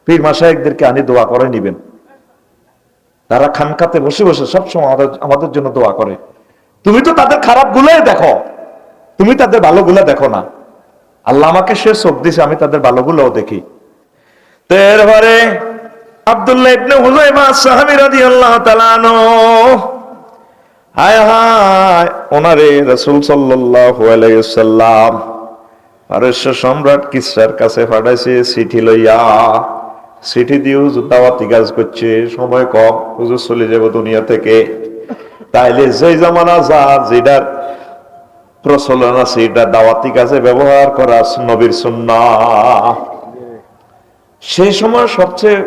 পীর মাশায়েখদেরকে আনি দোয়া করে নিবেন। তারা খানকাতে বসে বসে সবসময় আমাদের জন্য দোয়া করে। তুমি তো তাদের খারাপ গুলাই দেখো, তুমি তাদের ভালো গুলা দেখো না। আল্লাহ আমাকে সে চোখ দিছে, আমি তাদের ভালো গুলাও দেখি। তো এরপরে আব্দুল্লাহ ইবনে হুযায়মা সাহাবী রাদিয়াল্লাহু তাআলা আনহু, হায় হায়, ওনারে রাসূল সাল্লাল্লাহু আলাইহি ওয়াসাল্লাম পারস্য সম্রাট কিসরার কাছে পাঠাইছে চিঠি লইয়া। চিঠি দিয়ে হুজুর দাওয়াতি কাজ করছে, সময় কম, হুজুর চলে যাব দুনিয়া থেকে। তাইলে যে জামানা যা যেটার প্রচলন আছে এটা দাওয়াতি কাজে ব্যবহার করা নবীর সুন্নাহ। সেই সময় সবচেয়ে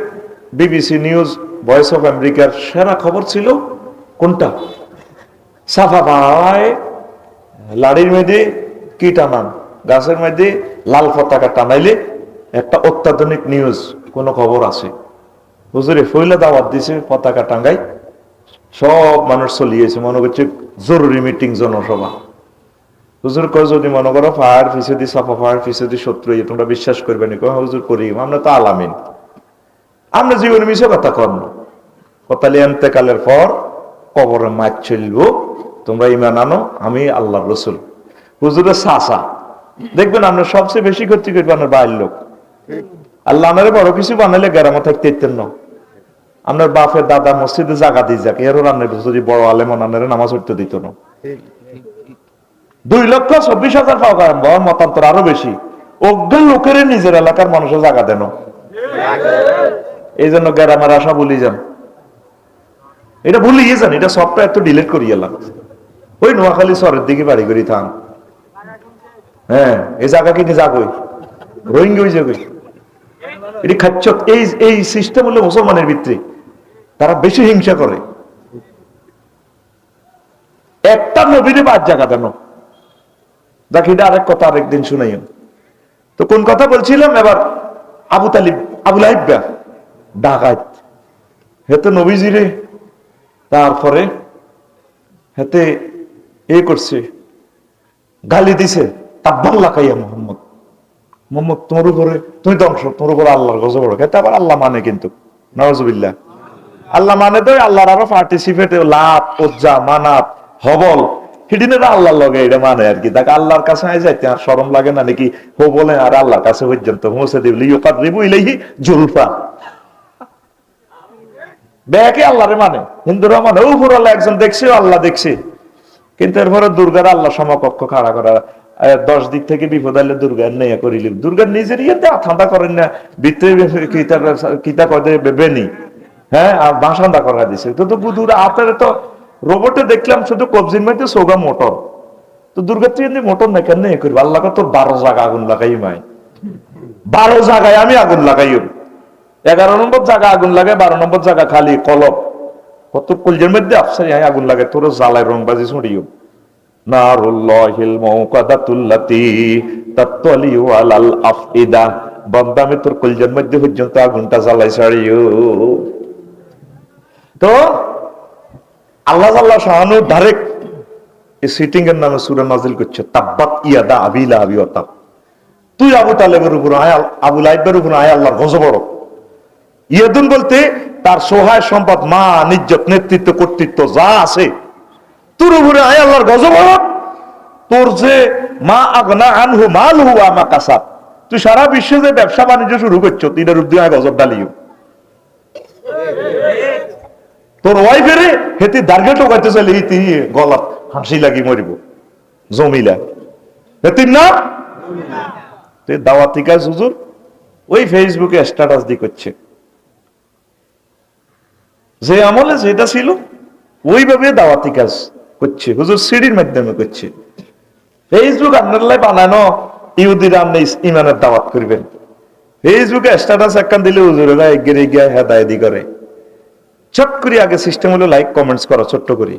বিবিসি নিউজ, ভয়েস অফ আমেরিকার সেরা খবর ছিল কোনটা? সাফা ভাই লাড়ির মধ্যে কি টানান, গাছের মধ্যে লাল পতাকা টানাইলে একটা অত্যাধুনিক নিউজ কোন খবর আছে? হুজুরে ফইলা দাওয়াত দিছে, পতাকা টাঙ্গাই, সব মানুষ চলিয়েছে, মনে করছে জরুরি মিটিং, জনসভা। হুজুর কয় যদি মনে করো ফায়ার ফিসেদি সাফা ফায়ার ফিসেদি শত্রু, তোমরা বিশ্বাস করবে না? কয় হুজুর করি, আমরা তো আলামিন, আমরা জীবনে মিশে কথা কর না। কথালি এন্তেকালের পর কবরে মাছ চলবো, তোমরা ইমান আনো, আমি আল্লাহর রসুল। হুজুরের চাচা দেখবেন আমরা সবচেয়ে বেশি ক্ষতি করবো আপনার বাইরের লোক। আল্লাহ আনারে বড় কিছু বানাইলে গ্রামে থাকতে ইতেন না। আপনার বাপের দাদা মসজিদে জায়গা দিয়ে যাক, এরও রান্নার যদি বড় আলেম আনারে নামাজ পড়তে দিত না। 2,24,000 পাওয়া করেন, বড় মতান্তর আরো বেশি। অজ্ঞান লোকের নিজের এলাকার মানুষের জায়গা দেন, এই জন্য গ্রামের আশা ভুলি যান। এটা ভুলিয়ে যান, এটা সফটওয়্যার তো ডিলিট করিয়ে এলাম। ওই নোয়াখালী শহরের দিকে বাড়ি করি থান, হ্যাঁ, এই জায়গা কিনে যাগই রোহিঙ্গা হয়ে যাবে। এটি খাচ্ছ, এই সিস্টেম হলো মুসলমানের ভিতরে, তারা বেশি হিংসা করে। একটা নবীরে বাদ জায়গা দেন, দেখি এটা আরেক কথা, আরেকদিন শুনাইও। তো কোন কথা বলছিলাম এবার? আবু তালিব, আবু লাহিব ডাকাত, হেতে নবীজিরে তারপরে হেতে এ করছে, গালি দিছে, তাব্বাল্লা কাইয়া মোহাম্মদ, মোহাম্মদ তোমার উপরে তুমি ধ্বংস, তোমার উপরে আল্লাহর গজব বড়। খেতে আবার আল্লাহ মানে, কিন্তু নাউজুবিল্লাহ, আল্লাহ মানে তো আল্লাহর আরো পার্টিসিপেট, লাত উজ্জা মানাত হবল, হিডিনের আল্লাহর লগে এটা মানে আর কি। তাকে আল্লাহর কাছে যাইতে আর শরম লাগে না নাকি? হো বলে আর আল্লাহর কাছে পর্যন্ত পৌঁছে দিবলি ইউকারিবু ইলাইহি জুলফা। ব্যাকে আল্লাহরে মানে, হিন্দুরা মানে উপর আল্লাহ একজন দেখছে, আল্লাহ দেখছে, কিন্তু এরপরে দুর্গার আল্লাহ সমকক্ষ খাড়া করা। 10 দিক থেকে বিপদ আইলে দুর্গার নেই করিল, দুর্গার নিজের ইয়েতে ঠান্ডা করেন না, ভিতরে কিতা কদে বেনি, হ্যাঁ, আর বাসান্দা করা দিছে। তো বুধুর আপনার তো রোবটে দেখলাম শুধু কবজির মধ্যে সোগা মোটর, তো দুর্গা তুই এমনি মোটর না কেন করবি? আল্লাহ তোর 12 জায়গা আগুন লাগাই মাই, 12 জায়গায় আমি আগুন লাগাই, 11 নম্বর জায়গা আগুন লাগে, 12 নম্বর জায়গা খালি কলব, কত কলজের মধ্যে আফসারি আগুন লাগে, তোর জ্বালায় রংবাজি ছড়িও। নারুল্লাহিল মুকাদাতুল্লাতি তাতলিউ আলাল আফইদা, বান্দা আমি তোর কলজের মধ্যে পর্যন্ত আগুনটা জ্বালাই ছাড়িও। তো আল্লাহ আল্লাহ শাহানু ডাইরেক্ট এই সিটিং এর নামে সূরা নাযিল করছে, তাব্বাত ইয়াদা আবি লাহাবি ওয়া তাব। তুই আবু তালেবের উপর আয়, আবু লাহিবের উপর আয় আল্লাহর গজব বড়। ইয়াদুন বলতে তার সহায় সম্পদ, মা, নিজ্জত, নেতৃত্ব, কর্তৃত্ব যা আছে, তোর উপরে আয় আল্লাহর গজব বড়। তোর যে মা আগনা আনহু মালহু ওয়া মা কাসাব, তুই সারা বিশ্বে যে ব্যবসা বাণিজ্য শুরু করছো, তিনের উপর দিয়ে গজব ডালিও। তোর ওয়াইফের হেতি দার্গে টোকাইতে চাইলে ইতি গলাত হাসি লাগি মরিব, জমিলা হেতির না দাওয়াতি কাজ হুজুর ওই ফেসবুকে স্ট্যাটাস দি করছে, যে আমলে যেটা ছিল ওইভাবে দাওয়াতি কাজ করছে হুজুর, সিডির মাধ্যমে করছে। ফেসবুক আপনার লাই বানানো, ইহুদিরা আপনি ইমানের দাওয়াত করবেন, ফেসবুকে স্ট্যাটাস একখান দিলে হুজুরেরা এগিয়ে গিয়ে হেদায়েতি করে। চট করে আগে সিস্টেম হলো লাইক কমেন্টস করা, ছোট্ট করে,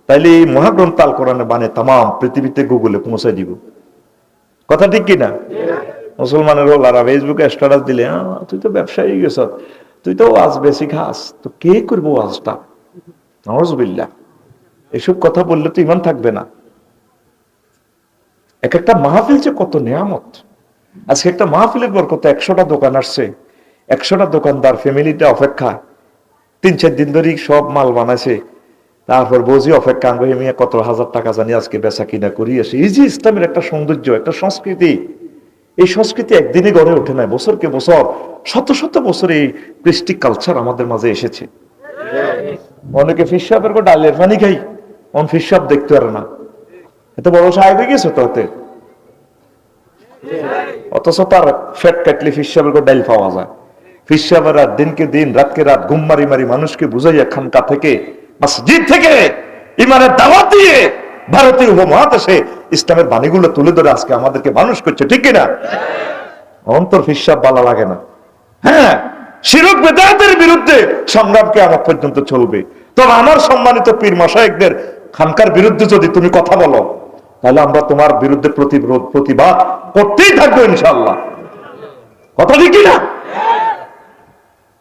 তাইলে এই মহাগ্রন্থ আল কোরআনে বানে তাম পৃথিবীতে গুগলে পৌঁছে দিব। কথা ঠিক কিনা? মুসলমানের ওলারা ফেসবুকে স্ট্যাটাস দিলে, তুই তো ব্যবসায়ী গেছ, তুই তো ওয়াজ বেশি খাস, তো কে করবো ওয়াজটা? নাউজুবিল্লাহ, এসব কথা বললে তো ইমান থাকবে না। এক একটা মাহফিল যে কত নিয়ামত। আজকে একটা মাহফিলের বরকতে 100টা দোকান আসছে, 100টা দোকানদার ফ্যামিলিটা অপেক্ষা 3-4 দিন ধরে সব মাল বানাইছে, তারপর বজি অপেক্ষা আনবো মিয়া কত হাজার টাকা জানি আজকে বেচা কিনা করি আসে। এই যে ইসলামের একটা সৌন্দর্য, একটা সংস্কৃতি, এই সংস্কৃতি একদিনে গড়ে ওঠে না, বছরকে বছর শত শত বছর এই কৃষ্টি কালচার আমাদের মাঝে এসেছে। অনেকে ফিশ সাহেবের ডালের পানি খাই, অন ফিশ সাহেব দেখতে পারে না, এত বড় সাহেব হয়ে গেছে তো হাতে, অথচ তার ফ্যাট কাটলে ফিশ সাহেবের ডাল পাওয়া যায়। ফিশ সাহেবের রাত দিনকে দিন রাতকে রাত ঘুম মারি মারি মানুষকে বুঝাইয়া খানকা থেকে মসজিদ থেকে ইমানের দাওয়াত দিয়ে ভারতীয় উপমহাদেশে ইসলামের বাণীগুলো তুলে ধরে আজকে আমাদেরকে মানুষ করছে, ঠিক কিনা? অন্তর ফিশ সাহেব ভালো লাগে না। হ্যাঁ, শিরক বেদাতের বিরুদ্ধে সংগ্রাম কিয়ামত পর্যন্ত চলবে। তবে আমার সম্মানিত পীর মাশায়েখদের খানকার বিরুদ্ধে যদি তুমি কথা বলো, তাহলে আমরা তোমার বিরুদ্ধে প্রতিরোধ প্রতিবাদ করতেই থাকবো ইনশাআল্লাহ। কথা ঠিক কিনা?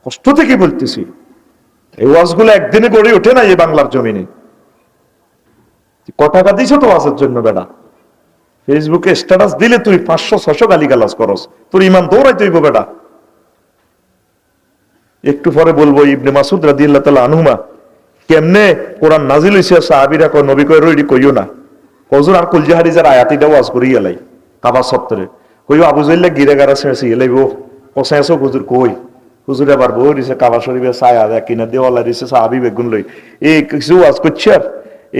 কষ্ট থেকে বলতেছি, এই ওয়াজগুলো একদিনে গড়ে ওঠে না এই বাংলার জমিনে। ক টাকা দিছ তো ওয়াজের জন্য বেটা? ফেসবুকে স্ট্যাটাস দিলে তুই 500-600 গালিগালাজ করস, তোর ইমান দৌড়াইতে হইব বেটা। একটু পরে বলবো ইবনে মাসুদ রাদিয়াল্লাহু তাআলা আনহুমা কেমনে কোরআন নাজিল হইছে, সাহাবীরা কয় নবী কয় রইডি কইও না, হুজুর আর কুল জাহারিজার আয়াতিটা ওয়াজ করি এলাই কাবা সত্তরে কইও আবু জাইল্লা গিরে গারা ছেড়েছি এলাইবো পছাইছো হুজুর কই, হুজুর আবার বই দিছে কাবা শরীফের ছায়া দেয় কিনা দেওয়ালা দিছে সাহাবী বেগুন লই এই কিছু ওয়াজ করছে। আর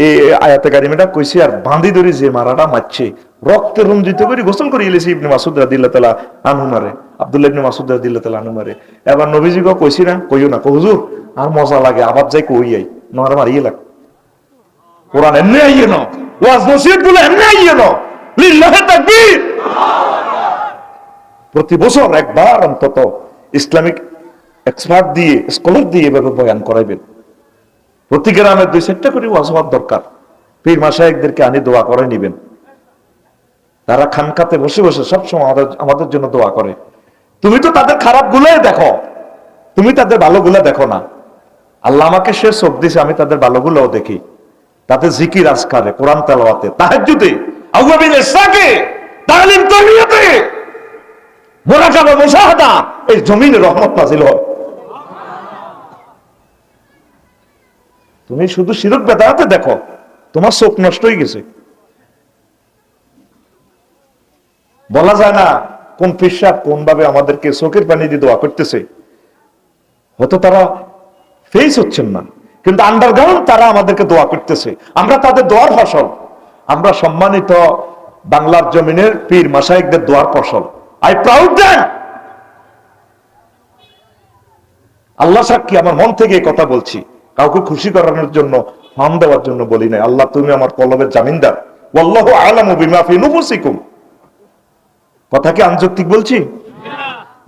এই আয়াতে কারিমাটা কইছে আর বাঁধি ধরি যে মারাটা মারছে রক্তে রঞ্জিত করে গোসল করে এলেছে ইবনে মাসুদ রাদিয়াল্লাহু তাআলা আনহুমারে, আব্দুল্লাহ ইবনে মাসুদ রাদিয়াল্লাহু তাআলা আনহুমারে। এবার নবীজিকে কইছি না, কইও না, হুজুর আর মজা লাগে আবার যাই কই আই নর মারিয়ে লাগ কোরআন এমনি আইয়ে না, ওয়াজ নসিহত গুলো এমনি আইয়ে না, লিল্লাহি তাকবীর। প্রতি বছর একবার অন্তত ইসলামিক এক্সপার্ট দিয়ে স্কলার দিয়ে এভাবে বয়ান করাইবেন। প্রতি গ্রামে 2-4টা করে ওয়াজ হওয়ার দরকার। পীর মাশায়েখদেরকে আনি দোয়া করে নিবেন, তারা খানকাতে বসে বসে সবসময় আমাদের জন্য দোয়া করে। তুমি তো তাদের খারাপ গুলাই দেখো, তুমি তাদের ভালো গুলা দেখো না। আল্লাহ আমাকে সে চোখ দিছে, আমি তাদের ভালো গুলাও দেখি, তাদের জিকির আজকারে, কোরআন তেলাওয়াতে, তাহাজ্জুদে, আওয়াবিল ইসলাকে, তালিম তারবিয়াতে, মুরাকাবা মুশাহাদা, এই জমিনে রহমত নাজিল হয়। তুমি শুধু শিরক বেদাতে দেখো, তোমার চোখ নষ্ট হয়ে গেছে। বলা যায় না কোন পীর সাহেব কোন ভাবে আমাদেরকে চোখের পানি দিয়ে দোয়া করতেছে, হয়তো তারা ফেস হচ্ছেন না, কিন্তু আন্ডারগ্রাউন্ড তারা আমাদেরকে দোয়া করতেছে, আমরা তাদের দোয়ার ফসল। আমরা সম্মানিত বাংলার জমিনের পীর মাশায়েখদের দোয়ার ফসল। আই প্রাউড দেন। আল্লাহ সাক্ষী, আমার মন থেকে এই কথা বলছি, কাউকে খুশি করানোর জন্য, ফার্ম দেওয়ার জন্য বলি নাই। আল্লাহ তুমি আমার কলবের জামিনদার, ওয়াল্লাহু আ'লামু বিমা ফি নুফুসিকুম। কথা কি আনযৌক্তিক বলছি?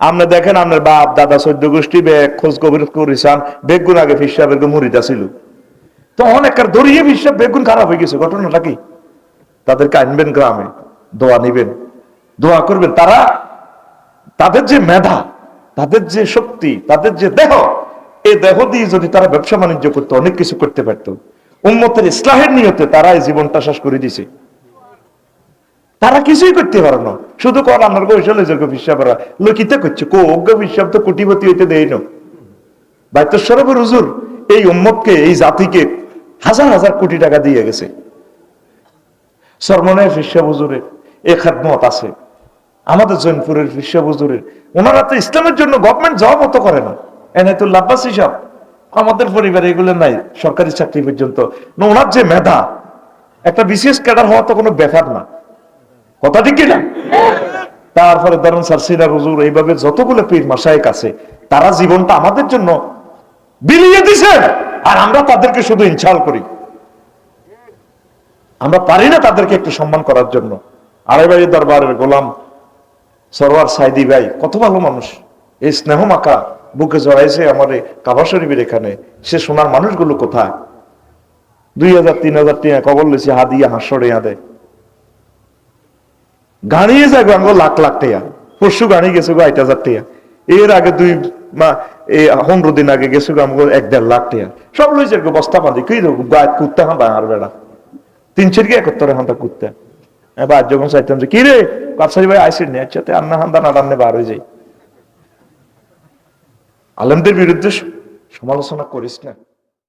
আপনি দেখেন আপনার বাপ দাদা 14 গোষ্ঠী বেগ খোঁজ খবর করেছেন, বেগুন আগে পীর সাহেবের মুরিদা ছিল, তো অনেকবার দড়িয়ে পীর সাহেব বেগুন খারাপ হয়ে গেছে। ঘটনাটা কি? তাদেরকে আনবেন গ্রামে, দোয়া নিবেন, দোয়া করবেন। তারা তাদের যে মেধা, তাদের যে শক্তি, তাদের যে দেহ, এই দেহ দিয়ে যদি তারা ব্যবসা বাণিজ্য করতো, অনেক কিছু করতে পারতো। উম্মতের ইসলাহের নিয়তে তারা এই জীবনটা শেষ করে দিছে। তারা কিছুই করতে পারে না, শুধু কর আমার কৌশল বিশ্বাবরা লোকিতে করছে। বিশ্বাব তো কোটিপতি হইতে দেয় না। বাইতেশ্বরের হুজুর এই উম্মতকে, এই জাতিকে হাজার হাজার কোটি টাকা দিয়ে গেছে। সরমনের ফিরসাব হুজুরের এই খেদমত আছে, আমাদের জৈনপুরের ফিরসাব হুজুরের। ওনারা তো ইসলামের জন্য গভর্নমেন্ট জব মতো করে না। এনায়েতুল্লাহ আব্বাস হিসাব, আমাদের পরিবারে এগুলো নাই, সরকারি চাকরি পর্যন্ত। ওনার যে মেধা, একটা বিশেষ ক্যাডার হওয়া তো কোনো ব্যাপার না। কথা ঠিক কিনা? তারপরে ধরেন স্যার সিরাজ হুজুর, এইভাবে যতগুলো পীর মাশায়েখ আছে, তারা জীবনটা আমাদের জন্য বিলিয়ে দিছে, আর আমরা তাদেরকে শুধু ইনশাল করি। আমরা পারি না তাদেরকে একটু সম্মান করার জন্য। আড়াইবাড়ি দরবারের গোলাম সরওয়ার সাইদি ভাই কত ভালো মানুষ, এই স্নেহ মাখা বুকে জড়াইছে আমার কাবা শরীফের এখানে। সে সোনার মানুষগুলো কোথায়? 2000-3000 টাকা কবর লইছে, হাদিয়া হাস্যরে দেয়, গাড়িয়ে যায় গো আঙ্গো লাখ লাখ টাকা। পরশু গাড়ি গেছে গো 8,000 টাকা। এর আগে 15 দিন আগে গেছে গো আমগো 1-1.5 লাখ টাকা। সব লইছে গো বস্তা বাঁধি, কি গায়ে কুত্তা হাঁদা আর বেড়া 3 কি একত্তরে হাঁদা কুত্তা। এবার যখন চাইতাম যে কি রে কাপসারি ভাই আইসির নিয়ে, আচ্ছা আন্না হান্দা না রান্নে বার হয়ে যাই। আলেমদের বিরুদ্ধে সমালোচনা করিস না।